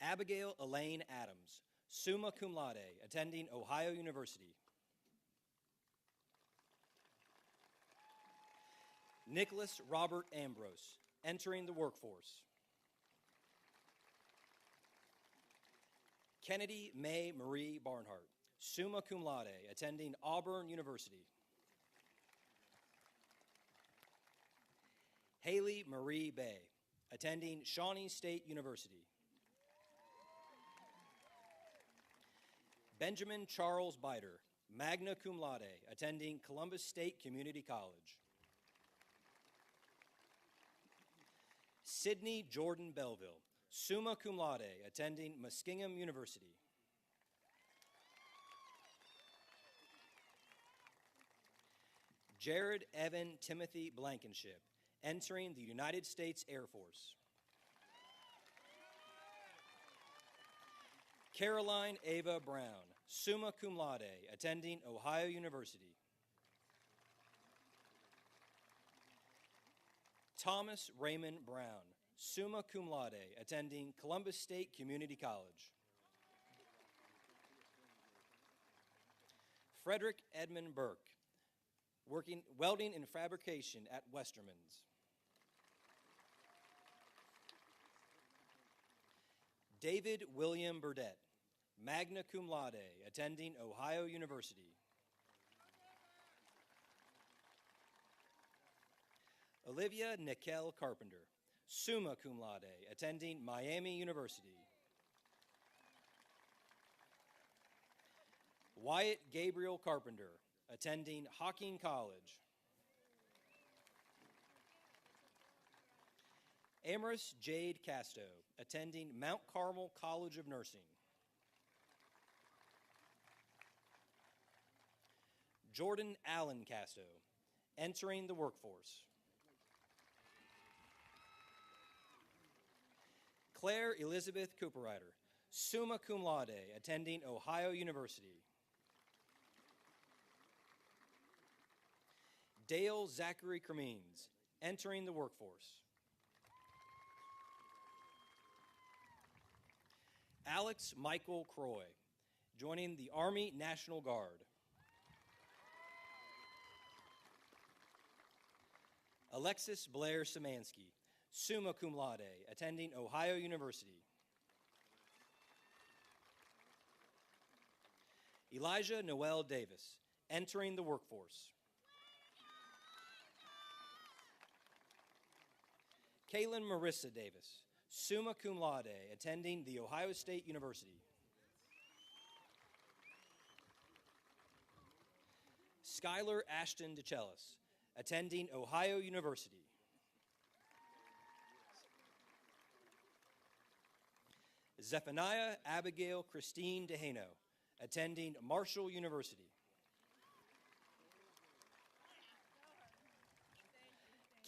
Abigail Elaine Adams, summa cum laude, attending Ohio University. Nicholas Robert Ambrose, entering the workforce. Kennedy Mae Marie Barnhart, summa cum laude, attending Auburn University. Haley Marie Bay, attending Shawnee State University. Benjamin Charles Biter, magna cum laude, attending Columbus State Community College. Sydney Jordan Belville, summa cum laude, attending Muskingum University. Jared Evan Timothy Blankenship, entering the United States Air Force. Caroline Ava Brown, summa cum laude, attending Ohio University. Thomas Raymond Brown, summa cum laude, attending Columbus State Community College. Frederick Edmund Burke, working welding and fabrication at Westerman's. David William Burdett, magna cum laude, attending Ohio University. Olivia Nickel Carpenter, summa cum laude, attending Miami University. Wyatt Gabriel Carpenter, attending Hocking College. Amaris Jade Casto, attending Mount Carmel College of Nursing. Jordan Allen Casto, entering the workforce. Claire Elizabeth Cooperrider, summa cum laude, attending Ohio University. Dale Zachary Cremines, entering the workforce. Alex Michael Croy, joining the Army National Guard. Alexis Blair Szymanski, summa cum laude, attending Ohio University. Elijah Noel Davis, entering the workforce. Kaylin Marissa Davis, summa cum laude, attending The Ohio State University. Skylar Ashton DeChellis, attending Ohio University. Zephaniah Abigail Christine DeHano, attending Marshall University.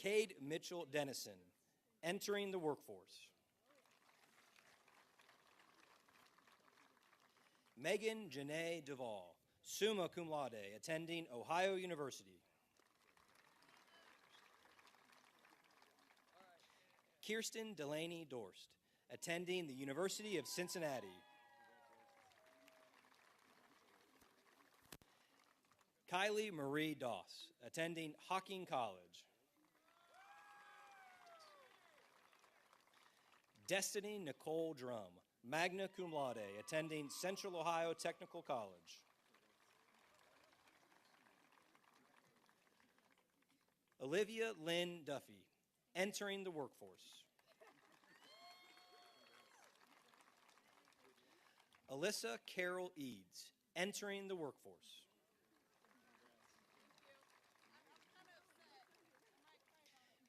Cade Mitchell Dennison, entering the workforce. Megan Janae Duvall, summa cum laude, attending Ohio University. Kirsten Delaney Dorst, attending the University of Cincinnati. Kylie Marie Doss, attending Hocking College. Destiny Nicole Drum, magna cum laude, attending Central Ohio Technical College. Olivia Lynn Duffy, entering the workforce. Alyssa Carol Eads, entering the workforce.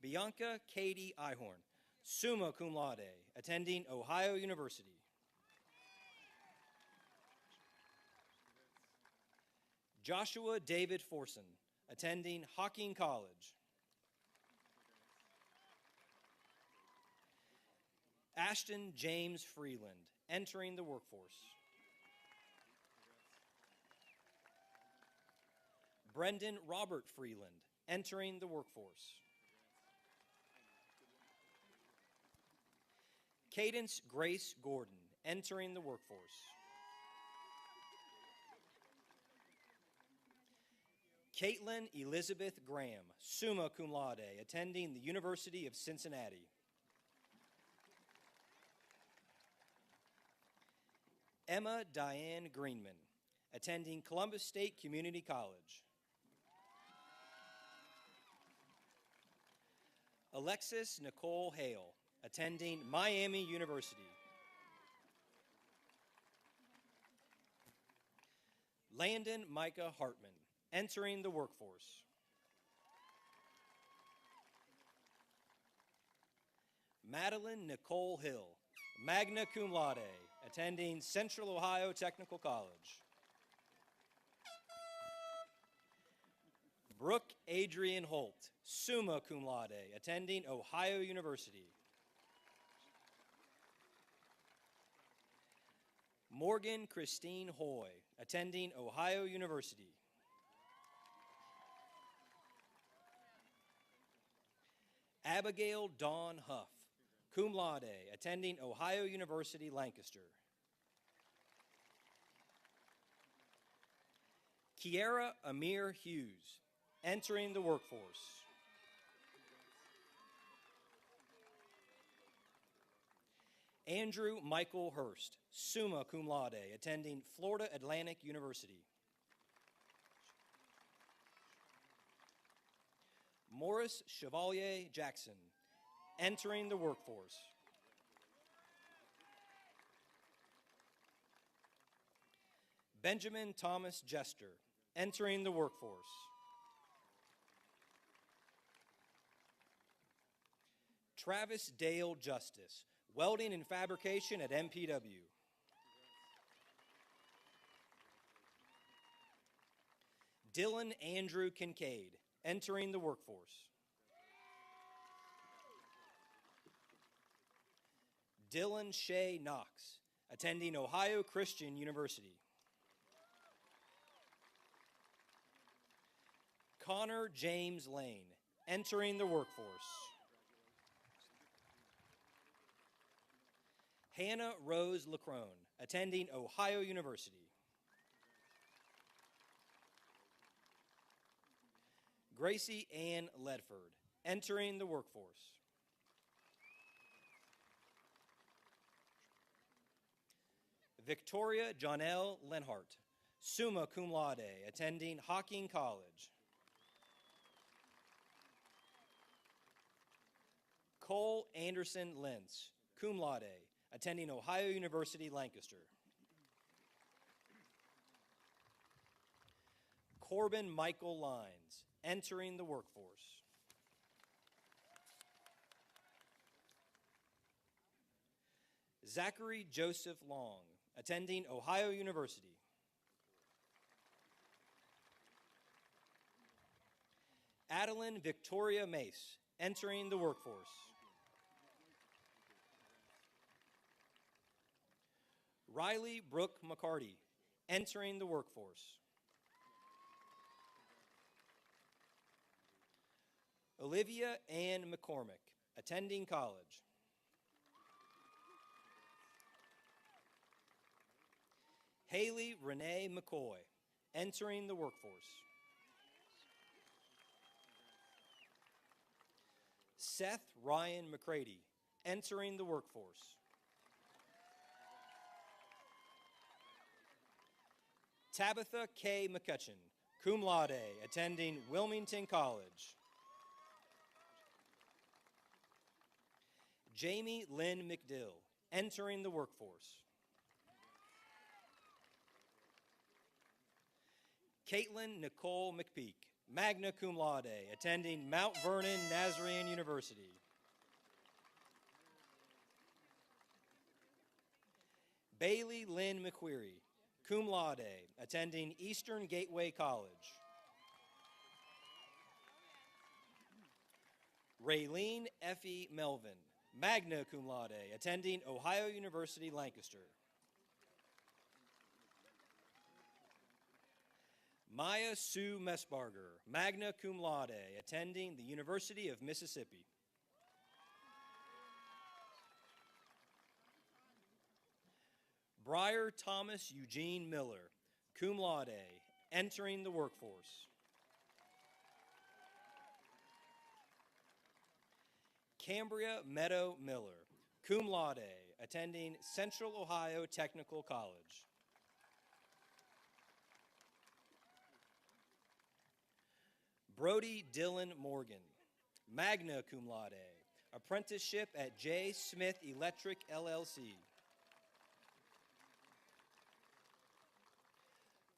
Bianca Katie Ihorn, summa cum laude, attending Ohio University. Joshua David Forson, attending Hocking College. Ashton James Freeland, entering the workforce. Brendan Robert Freeland, entering the workforce. Cadence Grace Gordon, entering the workforce. Caitlin Elizabeth Graham, summa cum laude, attending the University of Cincinnati. Emma Diane Greenman, attending Columbus State Community College. Alexis Nicole Hale, attending Miami University. Landon Micah Hartman, entering the workforce. Madeline Nicole Hill, magna cum laude, attending Central Ohio Technical College. Brooke Adrian Holt, summa cum laude, attending Ohio University. Morgan Christine Hoy, attending Ohio University. Abigail Dawn Huff, cum laude, attending Ohio University, Lancaster. Kiara Amir Hughes, entering the workforce. Andrew Michael Hurst, summa cum laude, attending Florida Atlantic University. Morris Chevalier Jackson, entering the workforce. Benjamin Thomas Jester, entering the workforce. Travis Dale Justice, welding and fabrication at MPW. Dylan Andrew Kincaid, entering the workforce. Dylan Shea Knox, attending Ohio Christian University. Connor James Lane, entering the workforce. Hannah Rose Lacrone, attending Ohio University. Gracie Ann Ledford, entering the workforce. Victoria Jonelle Lenhart, summa cum laude, attending Hocking College. Cole Anderson Lentz, cum laude, attending Ohio University, Lancaster. Corbin Michael Lines, entering the workforce. Zachary Joseph Long, attending Ohio University. Adeline Victoria Mace, entering the workforce. Riley Brooke McCarty, entering the workforce. Olivia Ann McCormick, attending college. Haley Renee McCoy, entering the workforce. Seth Ryan McCready, entering the workforce. Tabitha K. McCutcheon, cum laude, attending Wilmington College. Jamie Lynn McDill, entering the workforce. Caitlin Nicole McPeak, magna cum laude, attending Mount Vernon Nazarene University. Bailey Lynn McQuarrie, cum laude, attending Eastern Gateway College. Raylene Effie Melvin, magna cum laude, attending Ohio University Lancaster. Maya Sue Messbarger, magna cum laude, attending the University of Mississippi. Briar Thomas Eugene Miller, cum laude, entering the workforce. Cambria Meadow Miller, cum laude, attending Central Ohio Technical College. Brody Dylan Morgan, magna cum laude, apprenticeship at J. Smith Electric, LLC.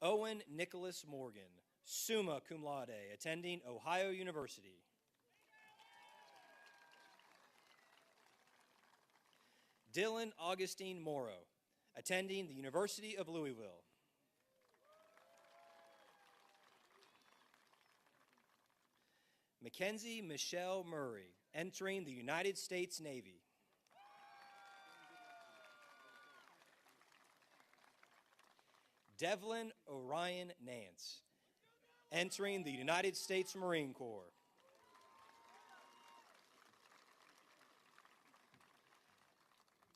Owen Nicholas Morgan, summa cum laude, attending Ohio University. Dylan Augustine Morrow, attending the University of Louisville. Mackenzie Michelle Murray, entering the United States Navy. Devlin Orion Nance, entering the United States Marine Corps.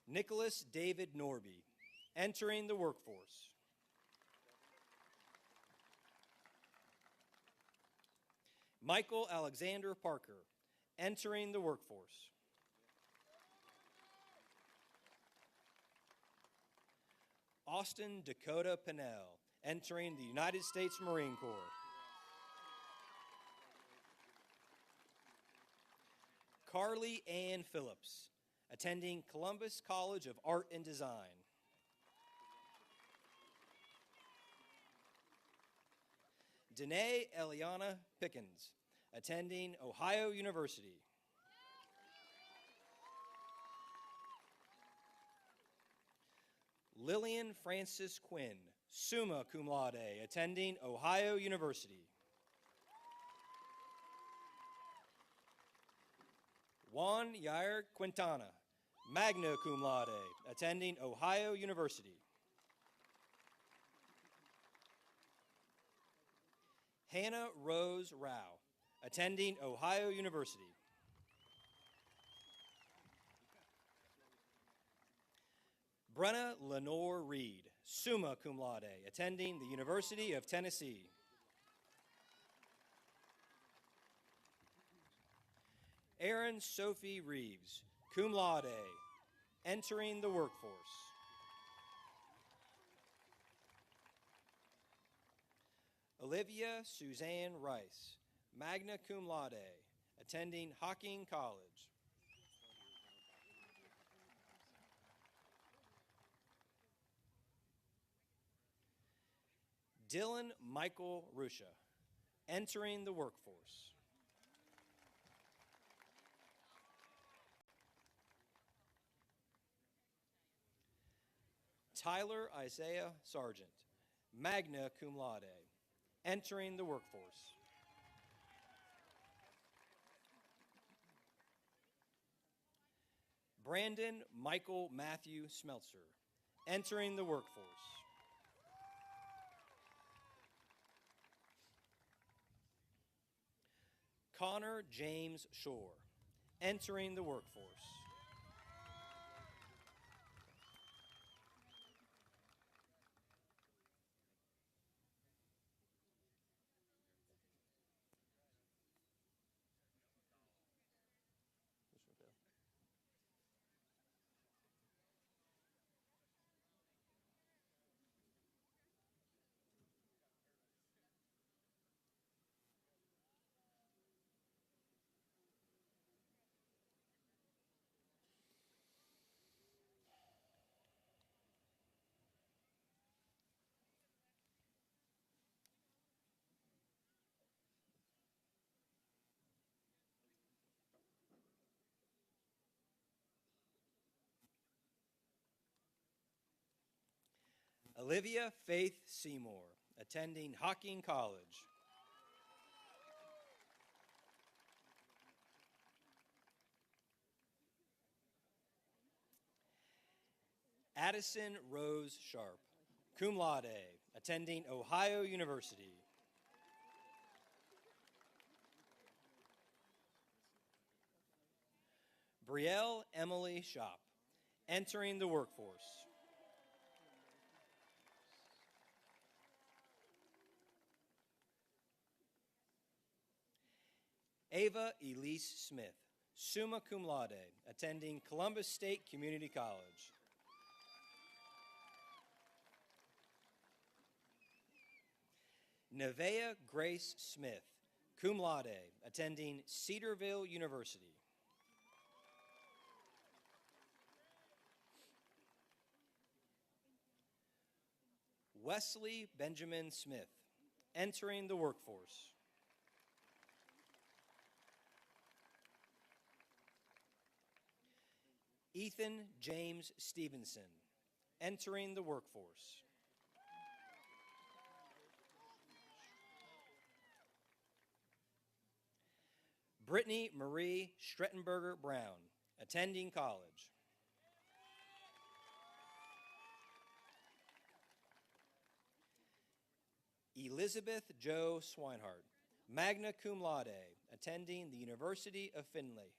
Nicholas David Norby, entering the workforce. Michael Alexander Parker, entering the workforce. Austin Dakota Pinnell, entering the United States Marine Corps. Carly Ann Phillips, attending Columbus College of Art and Design. Danae Eliana Pickens, attending Ohio University. Lillian Francis Quinn, summa cum laude, attending Ohio University. Juan Yair Quintana, magna cum laude, attending Ohio University. Hannah Rose Rao, attending Ohio University. Brenna Lenore Reed, summa cum laude, attending the University of Tennessee. Erin Sophie Reeves, cum laude, entering the workforce. Olivia Suzanne Rice, magna cum laude, attending Hocking College. Dylan Michael Rusha, entering the workforce. Tyler Isaiah Sargent, magna cum laude, entering the workforce. Brandon Michael Matthew Smeltzer, entering the workforce. Connor James Shore, entering the workforce. Olivia Faith Seymour, attending Hocking College. Addison Rose Sharp, cum laude, attending Ohio University. Brielle Emily Shop, entering the workforce. Ava Elise Smith, summa cum laude, attending Columbus State Community College. Nevaeh Grace Smith, cum laude, attending Cedarville University. Wesley Benjamin Smith, entering the workforce. Ethan James Stevenson, entering the workforce. Brittany Marie Strettenberger Brown, attending college. Elizabeth Jo Swinehart, magna cum laude, attending the University of Findlay.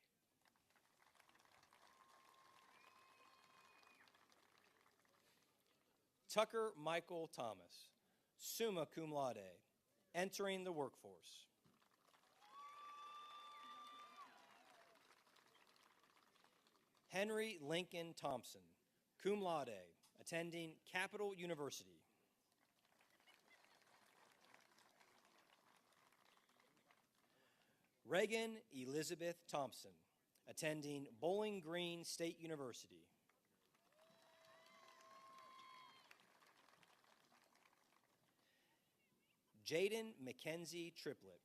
Tucker Michael Thomas, summa cum laude, entering the workforce. Henry Lincoln Thompson, cum laude, attending Capital University. Reagan Elizabeth Thompson, attending Bowling Green State University. Jaden Mackenzie Triplett,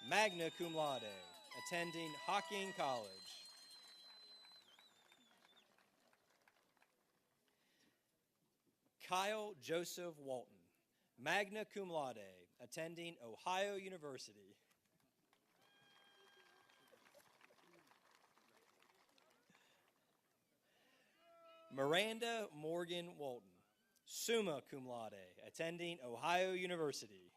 magna cum laude, attending Hocking College. Kyle Joseph Walton, magna cum laude, attending Ohio University. Miranda Morgan Walton, summa cum laude, attending Ohio University.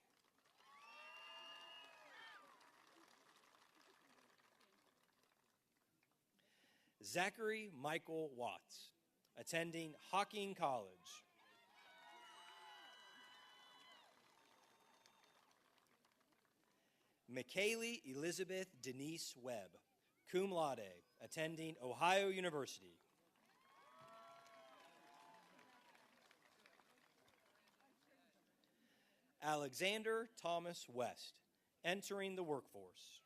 Zachary Michael Watts, attending Hocking College. McKaylee Elizabeth Denise Webb, cum laude, attending Ohio University. Alexander Thomas West, entering the workforce.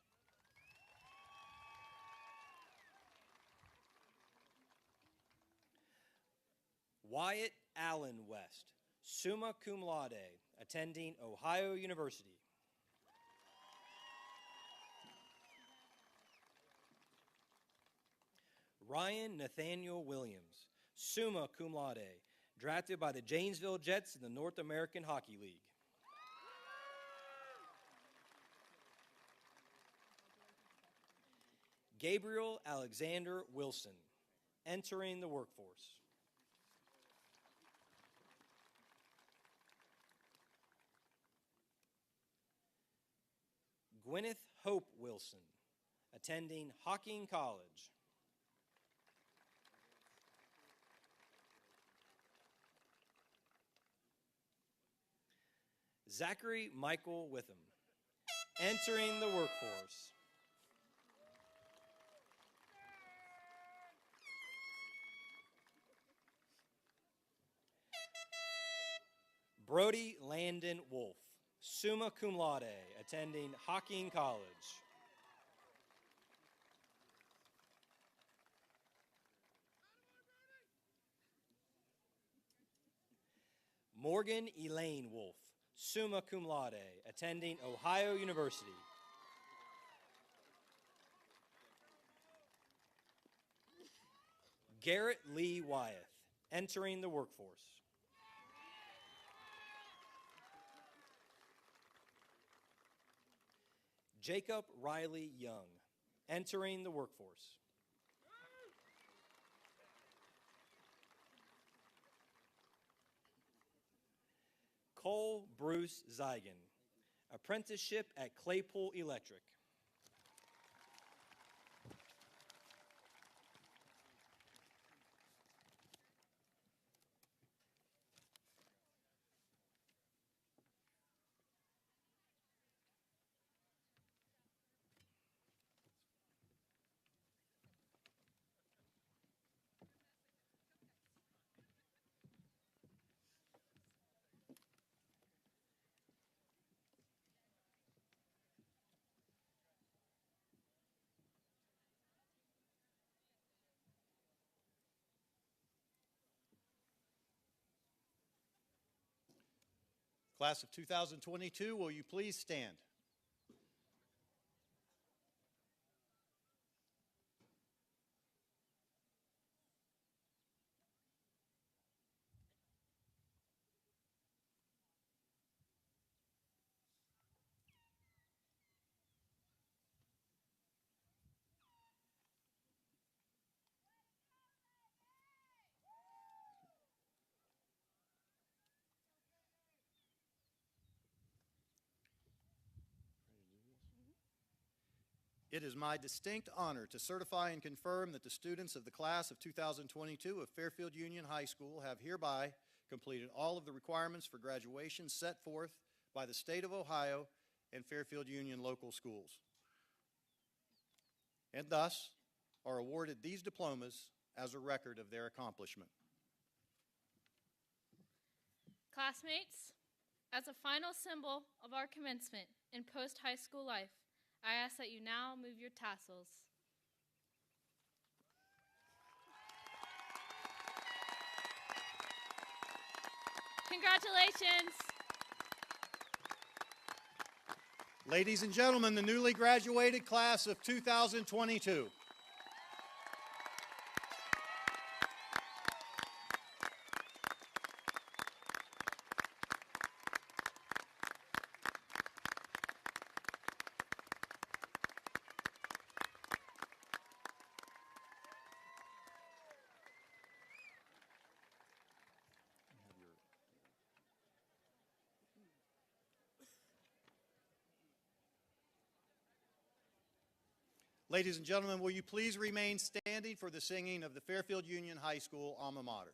Wyatt Allen West, summa cum laude, attending Ohio University. Ryan Nathaniel Williams, summa cum laude, drafted by the Janesville Jets in the North American Hockey League. Gabriel Alexander Wilson, entering the workforce. Gwyneth Hope Wilson, attending Hocking College. Zachary Michael Witham, entering the workforce. Brody Landon Wolf, summa cum laude, attending Hocking College. Morgan Elaine Wolf, summa cum laude, attending Ohio University. Garrett Lee Wyeth, entering the workforce. Jacob Riley Young, entering the workforce. Cole Bruce Zeigen, apprenticeship at Claypool Electric. Class of 2022, will you please stand? It is my distinct honor to certify and confirm that the students of the class of 2022 of Fairfield Union High School have hereby completed all of the requirements for graduation set forth by the state of Ohio and Fairfield Union local schools, and thus are awarded these diplomas as a record of their accomplishment. Classmates, as a final symbol of our commencement in post-high school life, I ask that you now move your tassels. Congratulations. Ladies and gentlemen, the newly graduated class of 2022. Ladies and gentlemen, will you please remain standing for the singing of the Fairfield Union High School alma mater?